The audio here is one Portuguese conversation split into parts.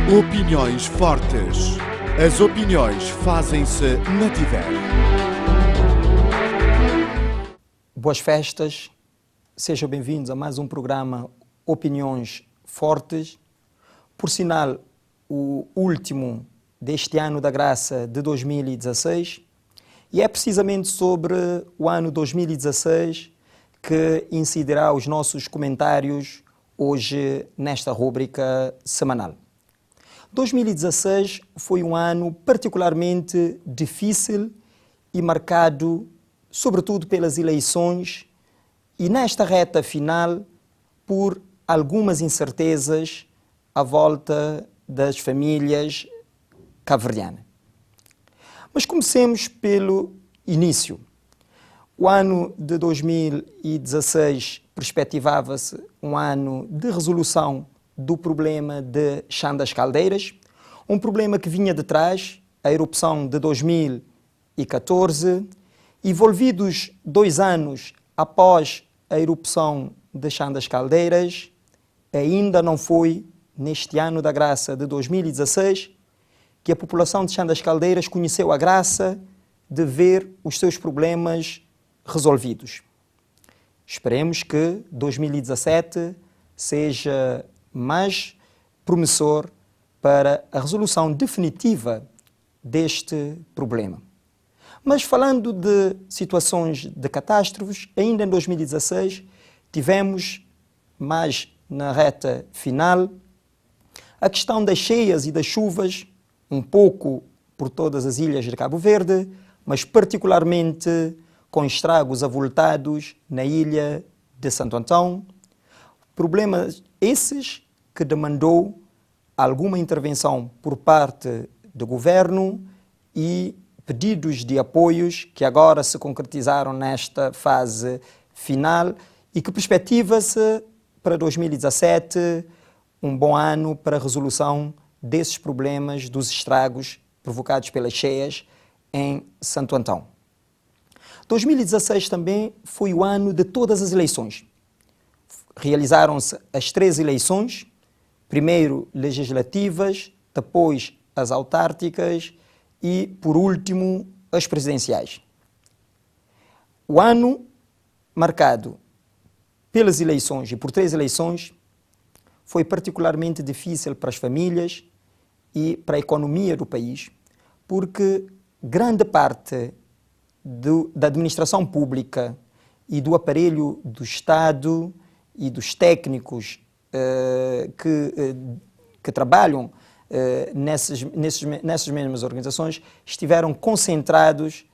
Opiniões fortes. As opiniões fazem-se na Tiver. Boas festas, sejam bem-vindos a mais um programa Opiniões Fortes. Por sinal, o último deste ano da graça de 2016, e é precisamente sobre o ano 2016 que incidirá os nossos comentários hoje nesta rúbrica semanal. 2016 foi um ano particularmente difícil e marcado sobretudo pelas eleições e nesta reta final por algumas incertezas à volta das famílias cabo-verdianas. Mas comecemos pelo início. O ano de 2016 perspectivava-se um ano de resolução do problema de Chão das Caldeiras, um problema que vinha de trás, a erupção de 2014, envolvidos 2 anos após a erupção de Chão das Caldeiras, ainda não foi neste ano da graça de 2016 que a população de Chão das Caldeiras conheceu a graça de ver os seus problemas resolvidos. Esperemos que 2017 seja mais promissor para a resolução definitiva deste problema. Mas falando de situações de catástrofes, ainda em 2016 tivemos, mais na reta final, a questão das cheias e das chuvas, um pouco por todas as ilhas de Cabo Verde, mas particularmente com estragos avultados na ilha de Santo Antão. Problemas esses que demandou alguma intervenção por parte do governo e pedidos de apoios que agora se concretizaram nesta fase final e que perspectiva-se para 2017 um bom ano para a resolução desses problemas dos estragos provocados pelas cheias em Santo Antão. 2016 também foi o ano de todas as eleições. Realizaram-se as 3 eleições, primeiro legislativas, depois as autárquicas e, por último, as presidenciais. O ano marcado pelas eleições e por 3 eleições foi particularmente difícil para as famílias e para a economia do país, porque grande parte da administração pública e do aparelho do Estado e dos técnicos que trabalham nessas mesmas organizações estiveram concentrados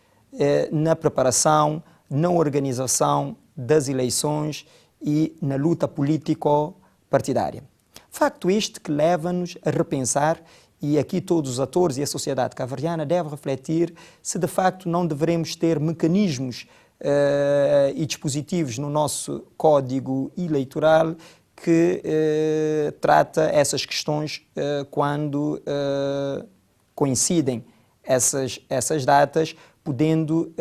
na preparação, na organização das eleições e na luta político-partidária. Facto este que leva-nos a repensar, e aqui todos os atores e a sociedade cabo-verdiana devem refletir se de facto não deveremos ter mecanismos e dispositivos no nosso código eleitoral que trata essas questões quando coincidem essas datas, podendo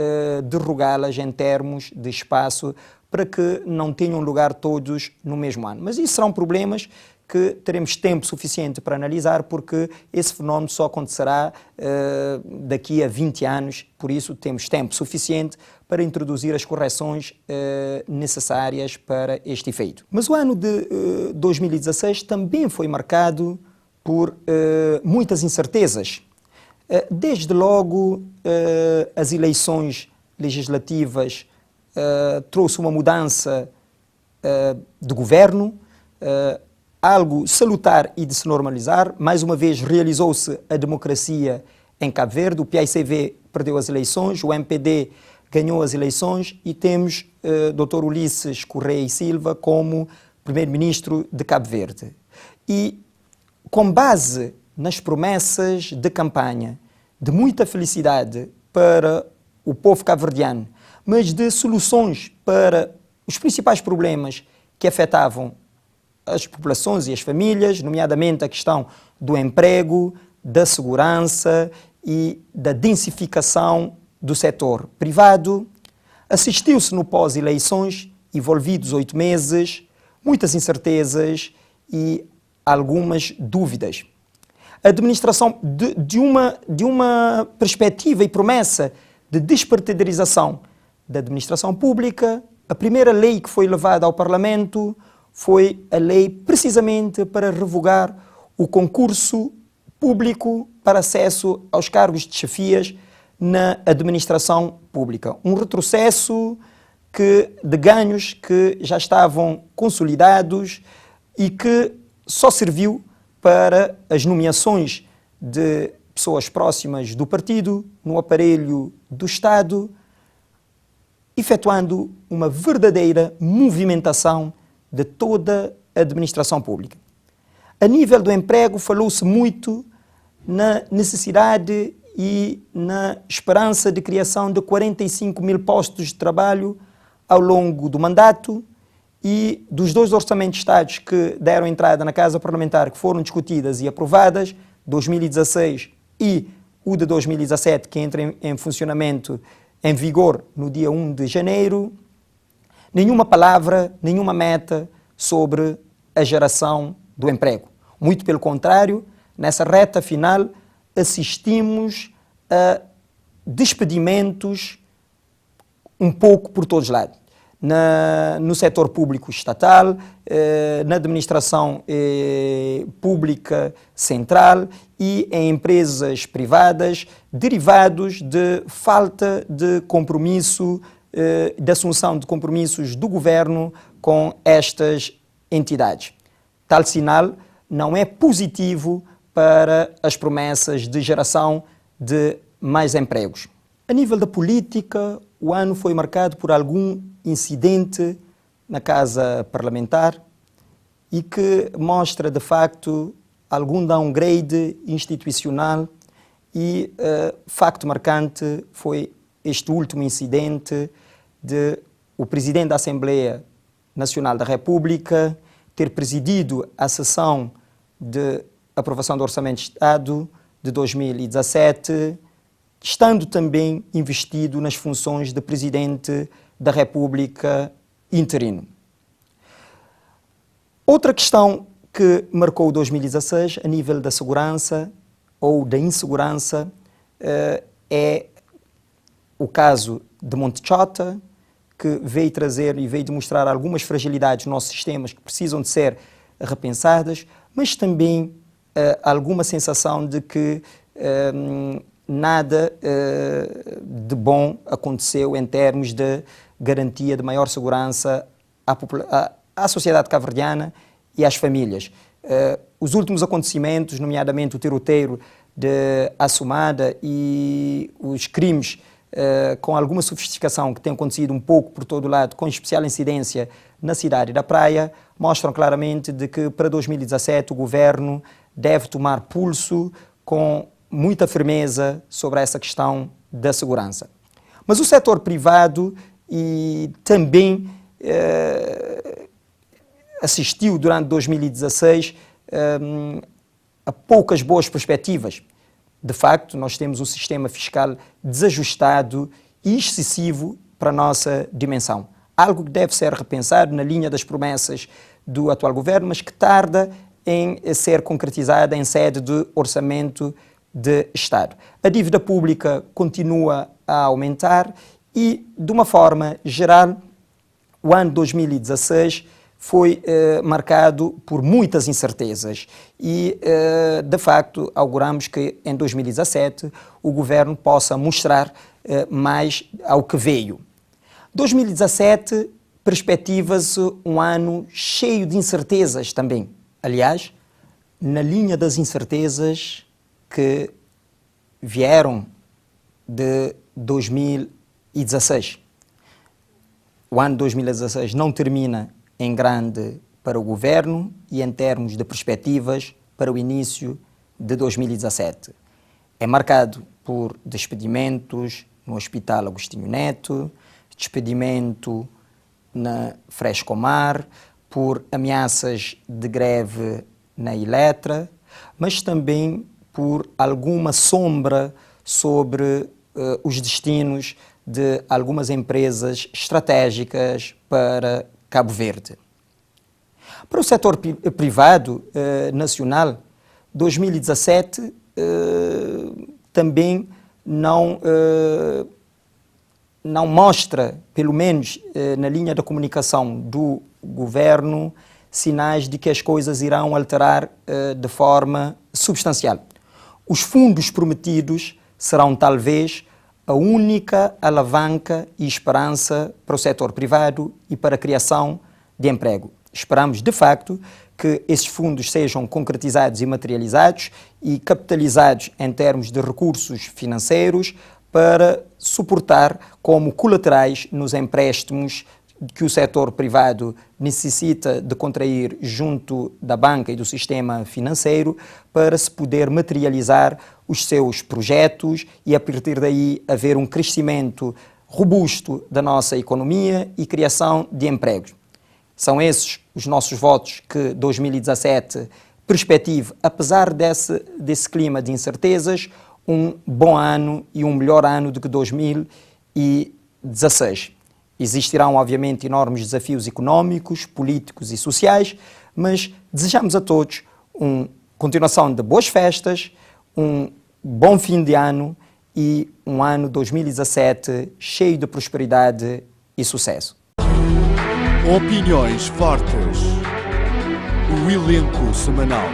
derrogá-las em termos de espaço para que não tenham lugar todos no mesmo ano. Mas isso serão problemas que teremos tempo suficiente para analisar, porque esse fenómeno só acontecerá daqui a 20 anos, por isso temos tempo suficiente para introduzir as correções necessárias para este efeito. Mas o ano de 2016 também foi marcado por muitas incertezas. Desde logo, as eleições legislativas trouxe uma mudança de governo, algo salutar e de se normalizar. Mais uma vez realizou-se a democracia em Cabo Verde, o PAICV perdeu as eleições, o MPD ganhou as eleições e temos Dr. Ulisses Correia e Silva como primeiro-ministro de Cabo Verde. E com base nas promessas de campanha de muita felicidade para o povo cabo-verdiano, mas de soluções para os principais problemas que afetavam as populações e as famílias, nomeadamente a questão do emprego, da segurança e da densificação do setor privado, assistiu-se no pós-eleições, envolvidos 8 meses, muitas incertezas e algumas dúvidas. A administração de uma perspectiva e promessa de despartidarização da administração pública, a primeira lei que foi levada ao Parlamento foi a lei precisamente para revogar o concurso público para acesso aos cargos de chefias na administração pública. Um retrocesso de ganhos que já estavam consolidados e que só serviu para as nomeações de pessoas próximas do partido no aparelho do Estado, efetuando uma verdadeira movimentação de toda a administração pública. A nível do emprego, falou-se muito na necessidade e na esperança de criação de 45 mil postos de trabalho ao longo do mandato, e dos 2 orçamentos de Estados que deram entrada na Casa Parlamentar, que foram discutidas e aprovadas, 2016 e o de 2017, que entra em funcionamento, em vigor no dia 1 de janeiro, nenhuma palavra, nenhuma meta sobre a geração do emprego. Muito pelo contrário, nessa reta final, assistimos a despedimentos um pouco por todos os lados. No setor público estatal, na administração pública central e em empresas privadas, derivados de falta de compromisso, de assunção de compromissos do governo com estas entidades. Tal sinal não é positivo para as promessas de geração de mais empregos. A nível da política, o ano foi marcado por algum incidente na Casa Parlamentar e que mostra, de facto, algum downgrade institucional e facto marcante foi este último incidente de o Presidente da Assembleia Nacional da República ter presidido a sessão de aprovação do Orçamento de Estado de 2017, estando também investido nas funções de Presidente da República interino. Outra questão que marcou 2016 a nível da segurança ou da insegurança é o caso de Montechota, que veio trazer e veio demonstrar algumas fragilidades nos nossos sistemas que precisam de ser repensadas, mas também alguma sensação de que nada de bom aconteceu em termos de garantia de maior segurança à sociedade cabo-verdiana e às famílias. Os últimos acontecimentos, nomeadamente o tiroteio de Assumada e os crimes com alguma sofisticação que têm acontecido um pouco por todo o lado, com especial incidência na cidade da Praia, mostram claramente de que para 2017 o governo deve tomar pulso com muita firmeza sobre essa questão da segurança. Mas o setor privado também assistiu durante 2016 a poucas boas perspectivas. De facto, nós temos um sistema fiscal desajustado e excessivo para a nossa dimensão. Algo que deve ser repensado na linha das promessas do atual governo, mas que tarda em ser concretizada em sede de orçamento de Estado. A dívida pública continua a aumentar e, de uma forma geral, o ano 2016 foi marcado por muitas incertezas e, de facto, auguramos que em 2017 o governo possa mostrar mais ao que veio. 2017 perspectiva-se um ano cheio de incertezas também. Aliás, na linha das incertezas que vieram de 2016. O ano 2016 não termina em grande para o governo e em termos de perspectivas para o início de 2017. É marcado por despedimentos no Hospital Agostinho Neto, despedimento na Frescomar, por ameaças de greve na Eletra, mas também por alguma sombra sobre os destinos de algumas empresas estratégicas para Cabo Verde. Para o setor privado nacional, 2017 também não mostra, pelo menos na linha da comunicação do governo, sinais de que as coisas irão alterar de forma substancial. Os fundos prometidos serão talvez a única alavanca e esperança para o setor privado e para a criação de emprego. Esperamos, de facto, que esses fundos sejam concretizados e materializados e capitalizados em termos de recursos financeiros para suportar como colaterais nos empréstimos que o setor privado necessita de contrair junto da banca e do sistema financeiro para se poder materializar os seus projetos e, a partir daí, haver um crescimento robusto da nossa economia e criação de empregos. São esses os nossos votos que 2017 perspectiva, apesar desse clima de incertezas, um bom ano e um melhor ano do que 2016. Existirão, obviamente, enormes desafios económicos, políticos e sociais, mas desejamos a todos uma continuação de boas festas, um bom fim de ano e um ano 2017 cheio de prosperidade e sucesso. Opiniões fortes. O elenco semanal.